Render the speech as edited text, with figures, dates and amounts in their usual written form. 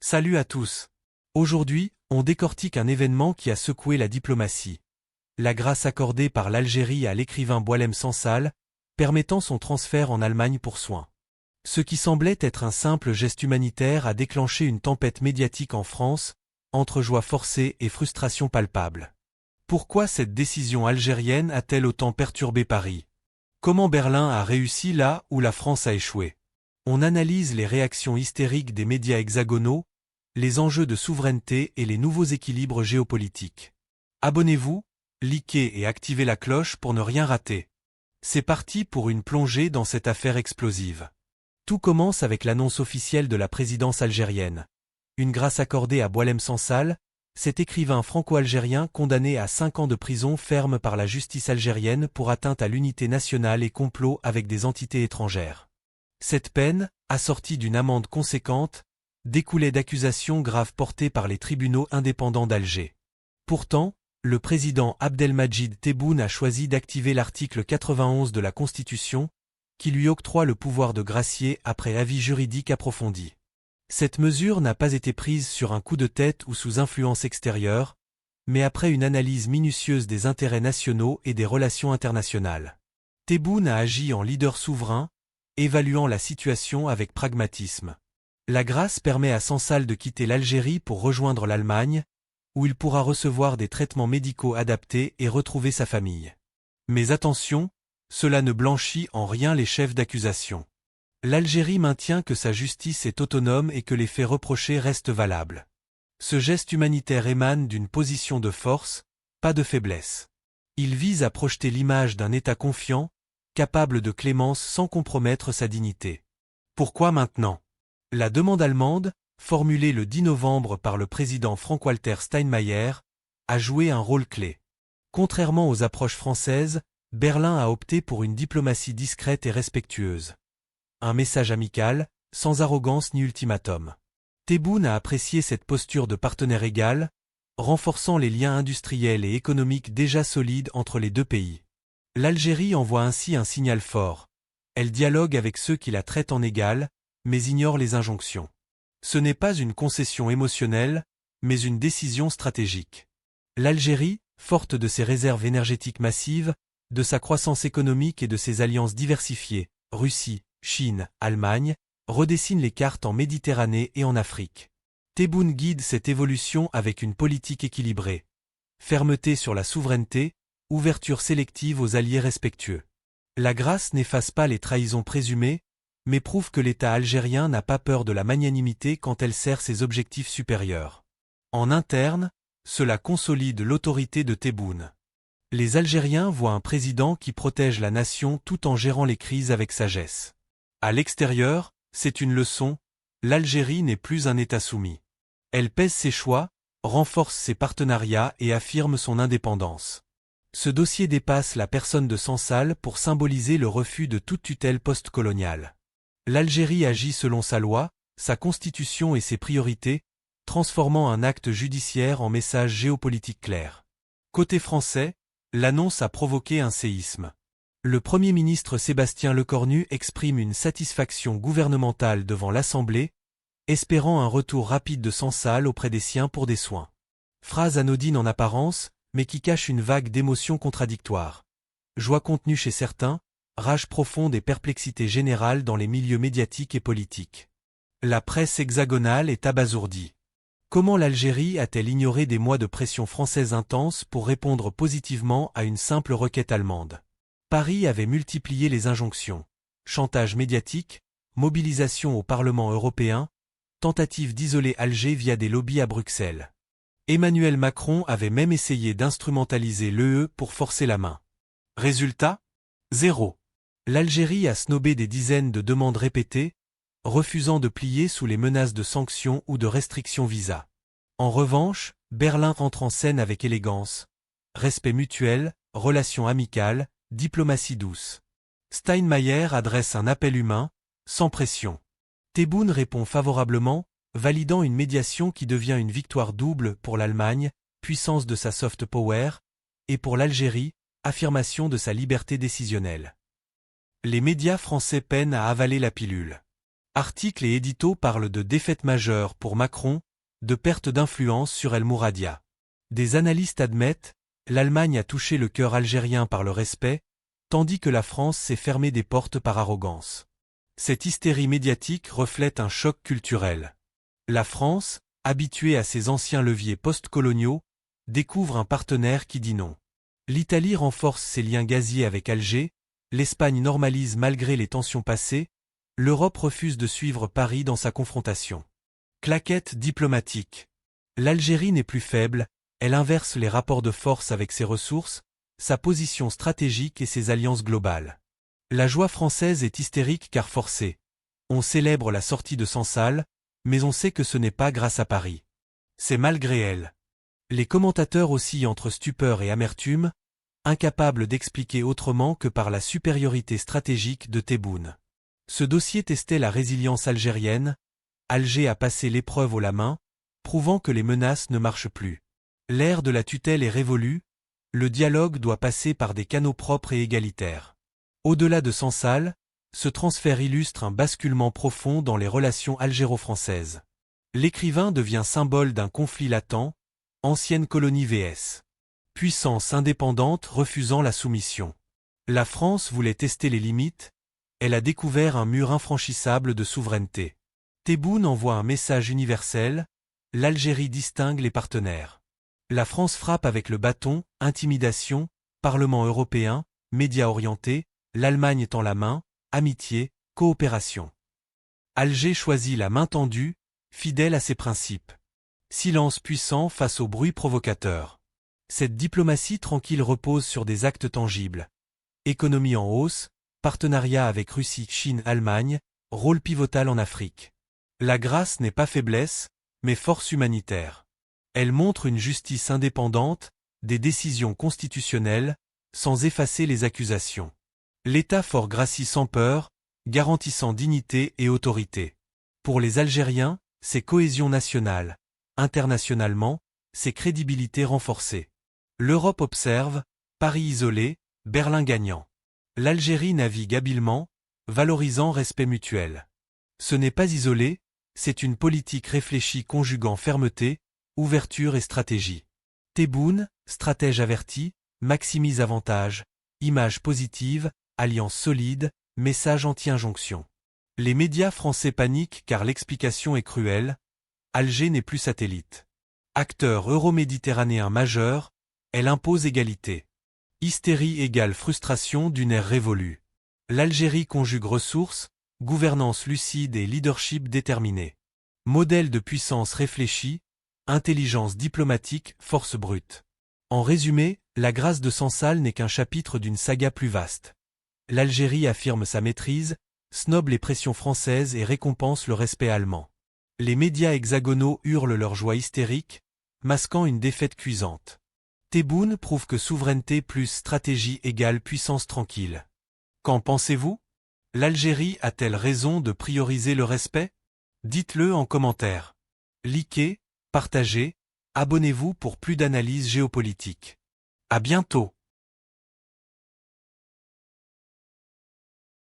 Salut à tous. Aujourd'hui, on décortique un événement qui a secoué la diplomatie. La grâce accordée par l'Algérie à l'écrivain Boualem Sansal, permettant son transfert en Allemagne pour soins. Ce qui semblait être un simple geste humanitaire a déclenché une tempête médiatique en France, entre joie forcée et frustration palpable. Pourquoi cette décision algérienne a-t-elle autant perturbé Paris? Comment Berlin a réussi là où la France a échoué? On analyse les réactions hystériques des médias hexagonaux, les enjeux de souveraineté et les nouveaux équilibres géopolitiques. Abonnez-vous, likez et activez la cloche pour ne rien rater. C'est parti pour une plongée dans cette affaire explosive. Tout commence avec l'annonce officielle de la présidence algérienne. Une grâce accordée à Boualem Sansal, cet écrivain franco-algérien condamné à 5 ans de prison ferme par la justice algérienne pour atteinte à l'unité nationale et complot avec des entités étrangères. Cette peine, assortie d'une amende conséquente, découlait d'accusations graves portées par les tribunaux indépendants d'Alger. Pourtant, le président Abdelmadjid Tebboune a choisi d'activer l'article 91 de la Constitution, qui lui octroie le pouvoir de gracier après avis juridique approfondi. Cette mesure n'a pas été prise sur un coup de tête ou sous influence extérieure, mais après une analyse minutieuse des intérêts nationaux et des relations internationales. Tebboune a agi en leader souverain, évaluant la situation avec pragmatisme. La grâce permet à Sansal de quitter l'Algérie pour rejoindre l'Allemagne, où il pourra recevoir des traitements médicaux adaptés et retrouver sa famille. Mais attention, cela ne blanchit en rien les chefs d'accusation. L'Algérie maintient que sa justice est autonome et que les faits reprochés restent valables. Ce geste humanitaire émane d'une position de force, pas de faiblesse. Il vise à projeter l'image d'un État confiant, capable de clémence sans compromettre sa dignité. Pourquoi maintenant? La demande allemande, formulée le 10 novembre par le président Frank-Walter Steinmeier, a joué un rôle clé. Contrairement aux approches françaises, Berlin a opté pour une diplomatie discrète et respectueuse. Un message amical, sans arrogance ni ultimatum. Tebboune a apprécié cette posture de partenaire égal, renforçant les liens industriels et économiques déjà solides entre les deux pays. L'Algérie envoie ainsi un signal fort. Elle dialogue avec ceux qui la traitent en égal, mais ignore les injonctions. Ce n'est pas une concession émotionnelle, mais une décision stratégique. L'Algérie, forte de ses réserves énergétiques massives, de sa croissance économique et de ses alliances diversifiées, Russie, Chine, Allemagne, redessine les cartes en Méditerranée et en Afrique. Tebboune guide cette évolution avec une politique équilibrée. Fermeté sur la souveraineté, ouverture sélective aux alliés respectueux. La grâce n'efface pas les trahisons présumées, mais prouve que l'État algérien n'a pas peur de la magnanimité quand elle sert ses objectifs supérieurs. En interne, cela consolide l'autorité de Tebboune. Les Algériens voient un président qui protège la nation tout en gérant les crises avec sagesse. À l'extérieur, c'est une leçon, l'Algérie n'est plus un État soumis. Elle pèse ses choix, renforce ses partenariats et affirme son indépendance. Ce dossier dépasse la personne de Sansal pour symboliser le refus de toute tutelle post-coloniale. L'Algérie agit selon sa loi, sa constitution et ses priorités, transformant un acte judiciaire en message géopolitique clair. Côté français, l'annonce a provoqué un séisme. Le Premier ministre Sébastien Lecornu exprime une satisfaction gouvernementale devant l'Assemblée, espérant un retour rapide de Sansal auprès des siens pour des soins. Phrase anodine en apparence, mais qui cache une vague d'émotions contradictoires. Joie contenue chez certains, rage profonde et perplexité générale dans les milieux médiatiques et politiques. La presse hexagonale est abasourdie. Comment l'Algérie a-t-elle ignoré des mois de pression française intense pour répondre positivement à une simple requête allemande? Paris avait multiplié les injonctions. Chantage médiatique, mobilisation au Parlement européen, tentative d'isoler Alger via des lobbies à Bruxelles. Emmanuel Macron avait même essayé d'instrumentaliser l'UE pour forcer la main. Résultat? Zéro. L'Algérie a snobé des dizaines de demandes répétées, refusant de plier sous les menaces de sanctions ou de restrictions visa. En revanche, Berlin rentre en scène avec élégance. Respect mutuel, relations amicales, diplomatie douce. Steinmeier adresse un appel humain, sans pression. Tebboune répond favorablement, validant une médiation qui devient une victoire double pour l'Allemagne, puissance de sa soft power, et pour l'Algérie, affirmation de sa liberté décisionnelle. Les médias français peinent à avaler la pilule. Articles et éditos parlent de défaite majeure pour Macron, de perte d'influence sur El Mouradia. Des analystes admettent, l'Allemagne a touché le cœur algérien par le respect, tandis que la France s'est fermée des portes par arrogance. Cette hystérie médiatique reflète un choc culturel. La France, habituée à ses anciens leviers post-coloniaux, découvre un partenaire qui dit non. L'Italie renforce ses liens gaziers avec Alger, l'Espagne normalise malgré les tensions passées, l'Europe refuse de suivre Paris dans sa confrontation. Claquette diplomatique. L'Algérie n'est plus faible, elle inverse les rapports de force avec ses ressources, sa position stratégique et ses alliances globales. La joie française est hystérique car forcée. On célèbre la sortie de Sansal, mais on sait que ce n'est pas grâce à Paris. C'est malgré elle. Les commentateurs oscillent entre stupeur et amertume, incapables d'expliquer autrement que par la supériorité stratégique de Tebboune. Ce dossier testait la résilience algérienne, Alger a passé l'épreuve haut la main, prouvant que les menaces ne marchent plus. L'ère de la tutelle est révolue, le dialogue doit passer par des canaux propres et égalitaires. Au-delà de Sansal, ce transfert illustre un basculement profond dans les relations algéro-françaises. L'écrivain devient symbole d'un conflit latent, ancienne colonie vs. puissance indépendante refusant la soumission. La France voulait tester les limites, elle a découvert un mur infranchissable de souveraineté. Tebboune envoie un message universel, l'Algérie distingue les partenaires. La France frappe avec le bâton, intimidation, Parlement européen, médias orientés, l'Allemagne tend la main, amitié, coopération. Alger choisit la main tendue, fidèle à ses principes. Silence puissant face au bruit provocateur. Cette diplomatie tranquille repose sur des actes tangibles. Économie en hausse, partenariat avec Russie, Chine, Allemagne, rôle pivotal en Afrique. La grâce n'est pas faiblesse, mais force humanitaire. Elle montre une justice indépendante, des décisions constitutionnelles, sans effacer les accusations. L'État fort gracie sans peur, garantissant dignité et autorité. Pour les Algériens, c'est cohésion nationale. Internationalement, c'est crédibilité renforcée. L'Europe observe, Paris isolé, Berlin gagnant. L'Algérie navigue habilement, valorisant respect mutuel. Ce n'est pas isolé, c'est une politique réfléchie conjuguant fermeté, ouverture et stratégie. Tebboune, stratège averti, maximise avantage, image positive, alliance solide, message anti-injonction. Les médias français paniquent car l'explication est cruelle, Alger n'est plus satellite. Acteur euro-méditerranéen majeur, elle impose égalité. Hystérie égale frustration d'une ère révolue. L'Algérie conjugue ressources, gouvernance lucide et leadership déterminé. Modèle de puissance réfléchi, intelligence diplomatique, force brute. En résumé, la grâce de Sansal n'est qu'un chapitre d'une saga plus vaste. L'Algérie affirme sa maîtrise, snobe les pressions françaises et récompense le respect allemand. Les médias hexagonaux hurlent leur joie hystérique, masquant une défaite cuisante. Tebboune prouve que souveraineté plus stratégie égale puissance tranquille. Qu'en pensez-vous? L'Algérie a-t-elle raison de prioriser le respect? Dites-le en commentaire. Likez, partagez, abonnez-vous pour plus d'analyses géopolitiques. À bientôt.